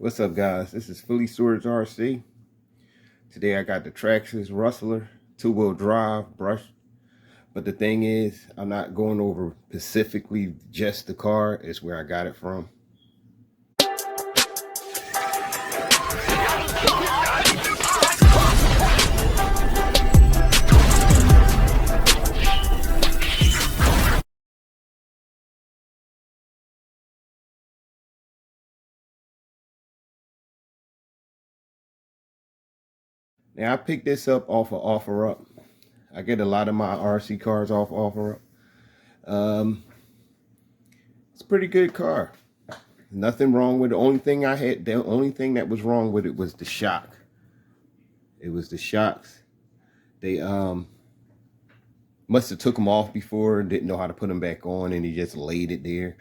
What's up, guys? This is Phillyswords RC. Today I got the Traxxas Rustler 2-wheel drive brush. But the thing is, I'm not going over specifically just the car. It's where I got it from. Now, I picked this up off of OFFERUP. I get a lot of my RC cars off OFFERUP. It's a pretty good car. Nothing wrong with it. The only thing that was wrong with it was the shock. It was the shocks. They must have took them off before and didn't know how to put them back on, and he just laid it there.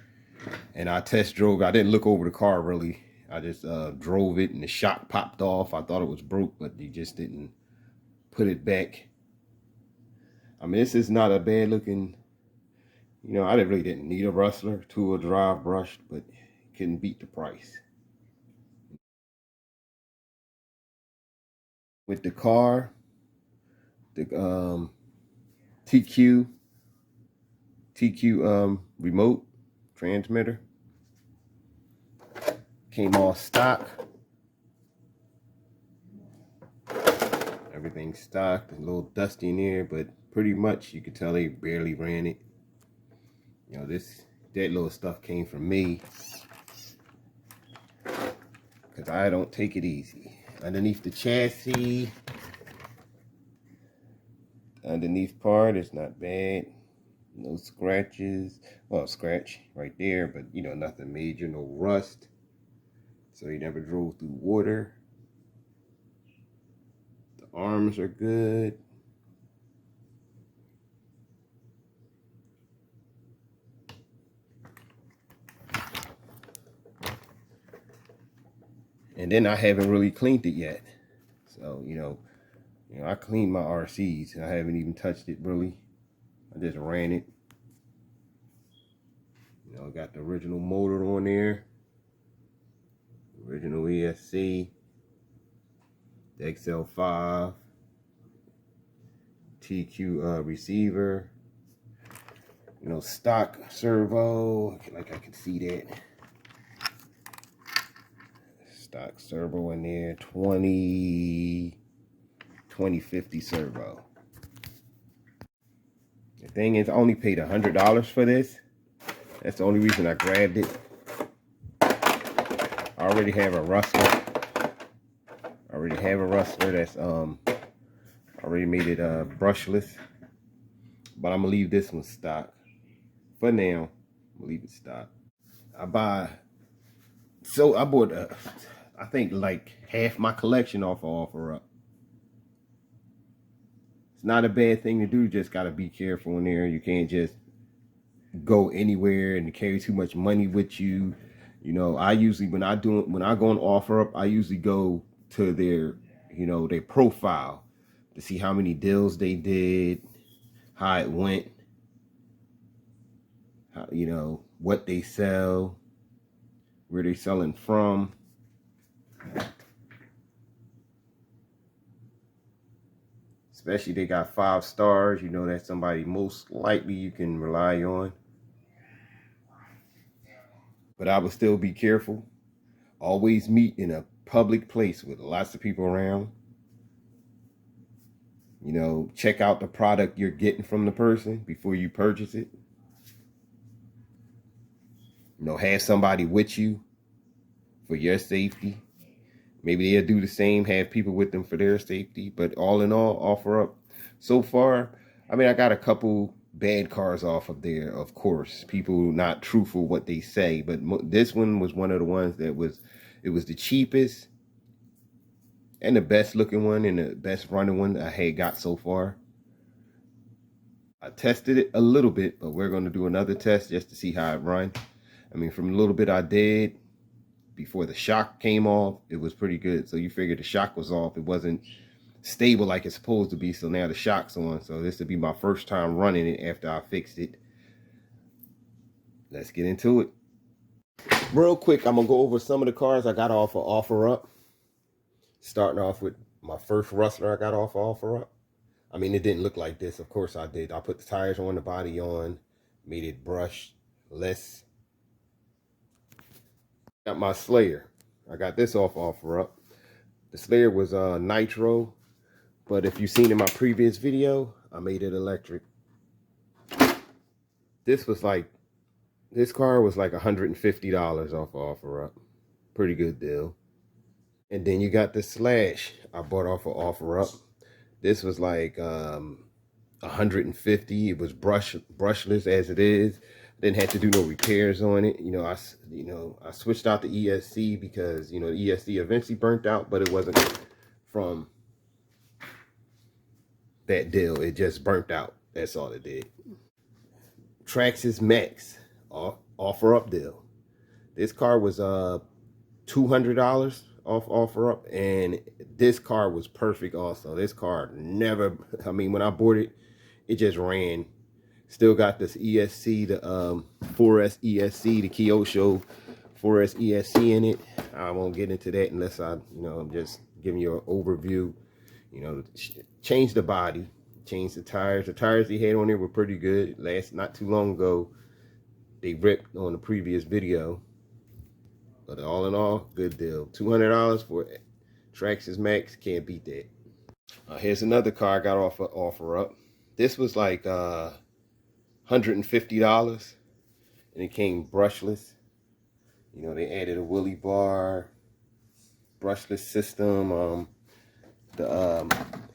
And I test drove. I didn't look over the car really. I just drove it and the shock popped off. I thought it was broke, but he just didn't put it back. I mean, this is not a bad looking, you know, I really didn't need a Rustler 2-wheel drive brush, but couldn't beat the price. With the car, the TQ remote transmitter came all stock. Everything's stock. A little dusty in here, but pretty much you could tell they barely ran it. You know, that little stuff came from me, because I don't take it easy. Underneath the chassis, underneath part, it's not bad. No scratches. Well, scratch right there, but you know, nothing major, no rust. So he never drove through water. The arms are good. And then I haven't really cleaned it yet. So, you know, I cleaned my RCs and I haven't even touched it really. I just ran it. You know, got the original motor on there. Original ESC. The XL5. TQ receiver. You know, stock servo. Like I can see that. Stock servo in there. 2050 servo. The thing is, I only paid $100 for this. That's the only reason I grabbed it. I already have a Rustler. That's already made it brushless. But I'm gonna leave this one stock. For now, I'm gonna leave it stock. I bought I think like half my collection off of OFFERUP. It's not a bad thing to do, just gotta be careful in there. You can't just go anywhere and carry too much money with you. You know, I usually, when I go on OFFERUP, I usually go to their, you know, their profile to see how many deals they did, how it went, how, you know, what they sell, where they selling from. Especially they got 5 stars, you know that's somebody most likely you can rely on. But I would still be careful. Always meet in a public place with lots of people around. You know, check out the product you're getting from the person before you purchase it. You know, have somebody with you for your safety. Maybe they'll do the same, have people with them for their safety. But all in all, OFFERUP. So far, I mean, I got a couple bad cars off of there, of course. People not truthful what they say. But this one was one of the ones that it was the cheapest and the best looking one and the best running one I had got so far. I tested it a little bit, but we're going to do another test just to see how it runs. I mean, from a little bit I did, before the shock came off, it was pretty good. So you figure the shock was off. It wasn't stable like it's supposed to be. So now the shock's on. So this will be my first time running it after I fixed it. Let's get into it. Real quick, I'm gonna go over some of the cars I got off of OfferUp. Starting off with my first Rustler I got off of OfferUp. I mean, it didn't look like this. Of course I did. I put the tires on, the body on, made it brush less. Got my Slayer. I got this off OfferUp. The Slayer was nitro, but if you've seen in my previous video, I made it electric. This car was like $150 off OfferUp. Pretty good deal. And then you got the Slash I bought off of OfferUp. This was like 150. It was brushless as it is. Didn't have to do no repairs on it. I switched out the ESC because the ESC eventually burnt out, but it wasn't from that deal. It just burnt out. That's all it did. Traxxas Max OfferUp deal. This car was $200 off OfferUp, and this car was perfect also. This car never, I mean, when I bought it, it just ran. Still got this ESC, the 4S ESC, the Kyosho 4S ESC in it. I won't get into that unless I'm just giving you an overview. Change the body, change the tires. The tires they had on there were pretty good. Not too long ago, they ripped on the previous video. But all in all, good deal. $200 for Traxxas Max. Can't beat that. Here's another car I got off of OfferUp. This was like $150, and it came brushless. They added a wheelie bar, brushless system. The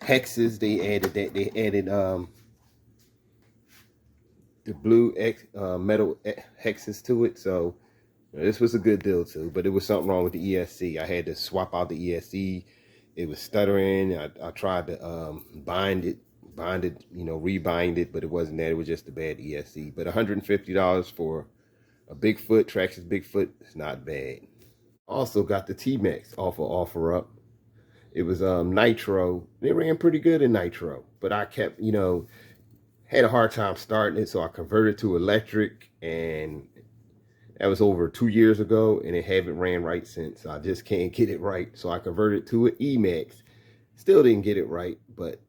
hexes, they added that. They added the blue metal hexes to it. So this was a good deal too, but it was something wrong with the ESC. I had to swap out the ESC. It was stuttering. I tried to bind it, rebind it, but it wasn't that. It was just a bad ESC. But $150 for a Bigfoot, Traxxas Bigfoot, is not bad. Also got the T-Max off of OfferUp. It was nitro. They ran pretty good in nitro, but I kept, had a hard time starting it, so I converted to electric, and that was over 2 years ago, and it haven't ran right since. I just can't get it right. So I converted to an E-Max. Still didn't get it right, but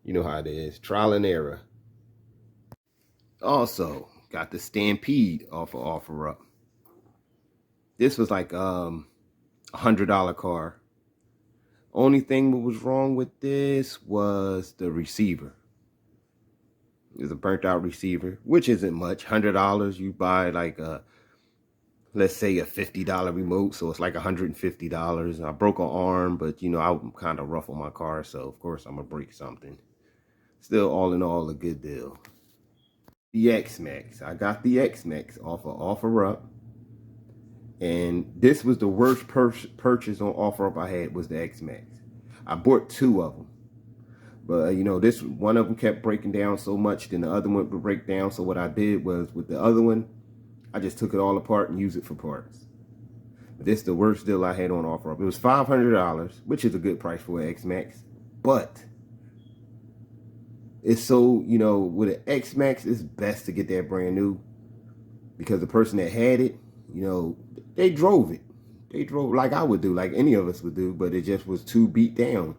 you know how it is. Trial and error. Also, got the Stampede off of OfferUp. This was like $100 car. Only thing that was wrong with this was the receiver. It was a burnt out receiver, which isn't much. $100, you buy like let's say a $50 remote, so it's like $150. I broke an arm, but I'm kind of rough on my car, so of course I'm gonna break something. Still, all in all, a good deal. The X-Max. I got the X-Max off of OfferUp, and this was the worst purchase on OfferUp I had, was the X-Max. I bought 2 of them. But, this one of them kept breaking down so much, then the other one would break down. So what I did was, with the other one, I just took it all apart and used it for parts. But this is the worst deal I had on OfferUp. It was $500, which is a good price for an X-Max. But it's so, with an X-Max, it's best to get that brand new. Because the person that had it, they drove it. They drove like I would do, like any of us would do. But it just was too beat down.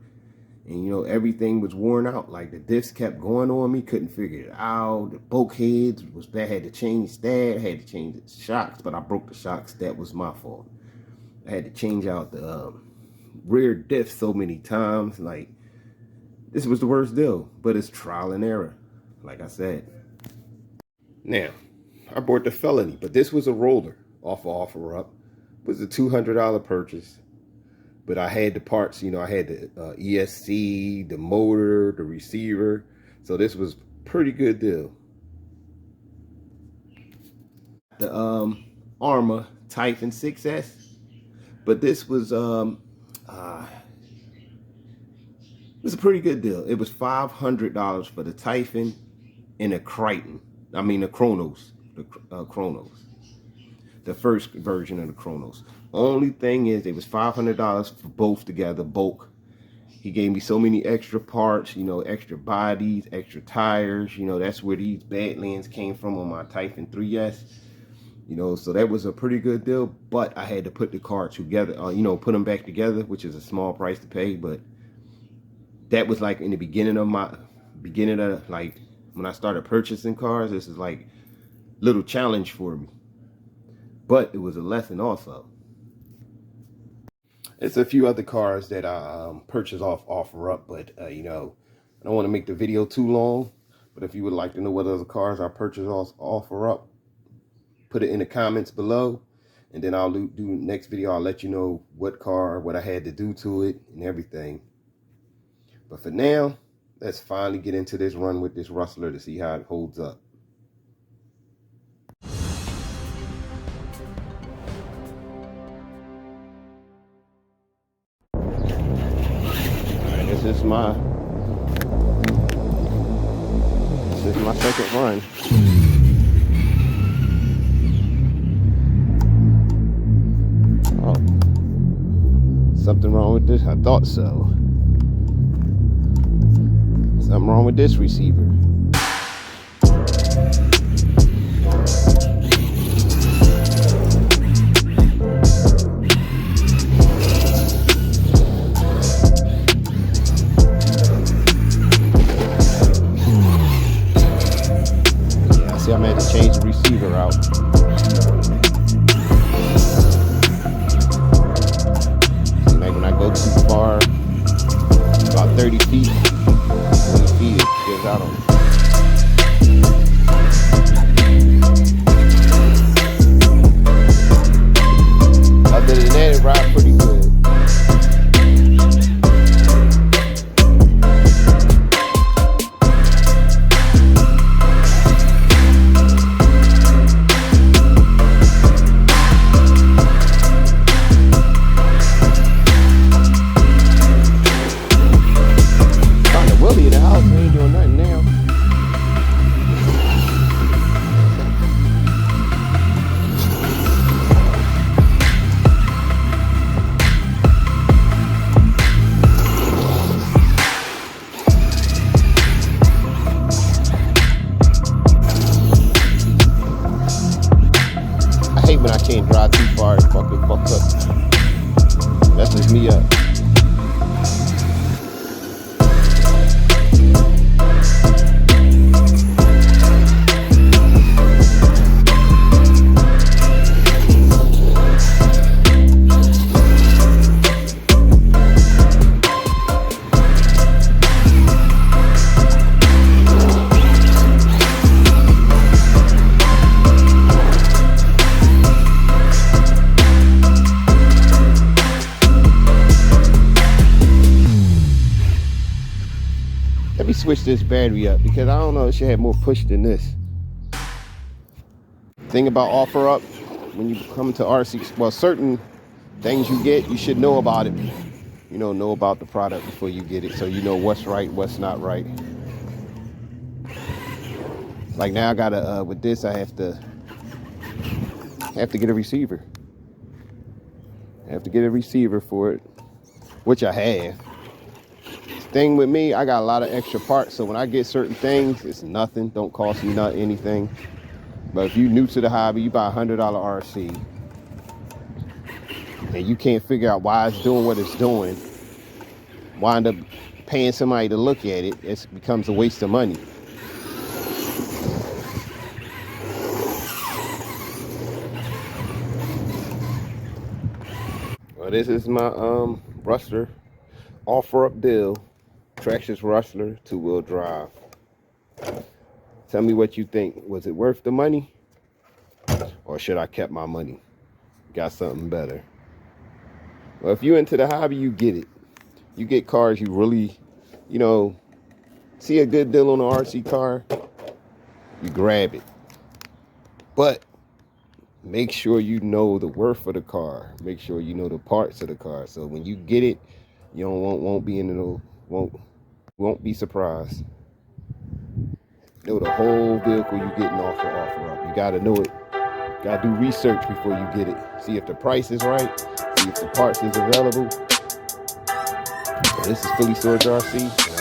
And everything was worn out. Like the diffs kept going on me, couldn't figure it out. The bulkheads was bad, had to change that, had to change the shocks, but I broke the shocks. That was my fault. I had to change out the rear diff so many times. Like, this was the worst deal, but it's trial and error, like I said. Now, I bought the Felony, but this was a roller off of OfferUp. It was a $200 purchase. But I had the parts, I had the ESC, the motor, the receiver. So this was pretty good deal. The Arrma Typhon 6S. But this was it was a pretty good deal. It was $500 for the Typhon and a Crichton. I mean the Chronos. The Chronos. The first version of the Chronos. Only thing is, it was $500 for both together, bulk. He gave me so many extra parts, extra bodies, extra tires. That's where these Badlands came from on my Typhon 3S. You know, so that was a pretty good deal, but I had to put the car together, you know, put them back together, which is a small price to pay. But that was like in the beginning of like when I started purchasing cars. This is like little challenge for me, but it was a lesson also. It's a few other cars that I purchased off OfferUp, but you know, I don't want to make the video too long. But if you would like to know what other cars I purchased off OfferUp, put it in the comments below, and then I'll do next video. I'll let you know what car, what I had to do to it, and everything. But for now, let's finally get into this run with this Rustler to see how it holds up. Alright, this is my second run. Something wrong with this? I thought so. Something wrong with this receiver. Yeah, I see I'm gonna have to change the receiver out. Too far, about 30 feet, 20 feet, it gives out on me. Other than that, it rides pretty good. When I can't drive too far, it fucking fucks up. Messes me up. Let me switch this battery up because I don't know, it should have more push than this. Thing about OfferUp, when you come to RC, well, certain things you get, you should know about it. You know about the product before you get it, so you know what's right, what's not right. Like now I gotta, with this, I have to get a receiver. I have to get a receiver for it, which I have. Thing with me, I got a lot of extra parts, so when I get certain things, it's nothing, don't cost me not anything. But if you're new to the hobby, you buy a $100 RC and you can't figure out why it's doing what it's doing, wind up paying somebody to look at it, it becomes a waste of money. Well, this is my Rustler OfferUp deal. Traxxas Rustler 2-wheel drive. Tell me what you think. Was it worth the money? Or should I kept my money? Got something better. Well, if you're into the hobby, you get it. You get cars you really, you know, see a good deal on an RC car, you grab it. But make sure you know the worth of the car. Make sure you know the parts of the car. So when you get it, you won't be surprised. Know the whole vehicle you're getting off the OfferUp. You gotta know it. Gotta do research before you get it. See if the price is right. See if the parts is available. This is Phillyswords RC.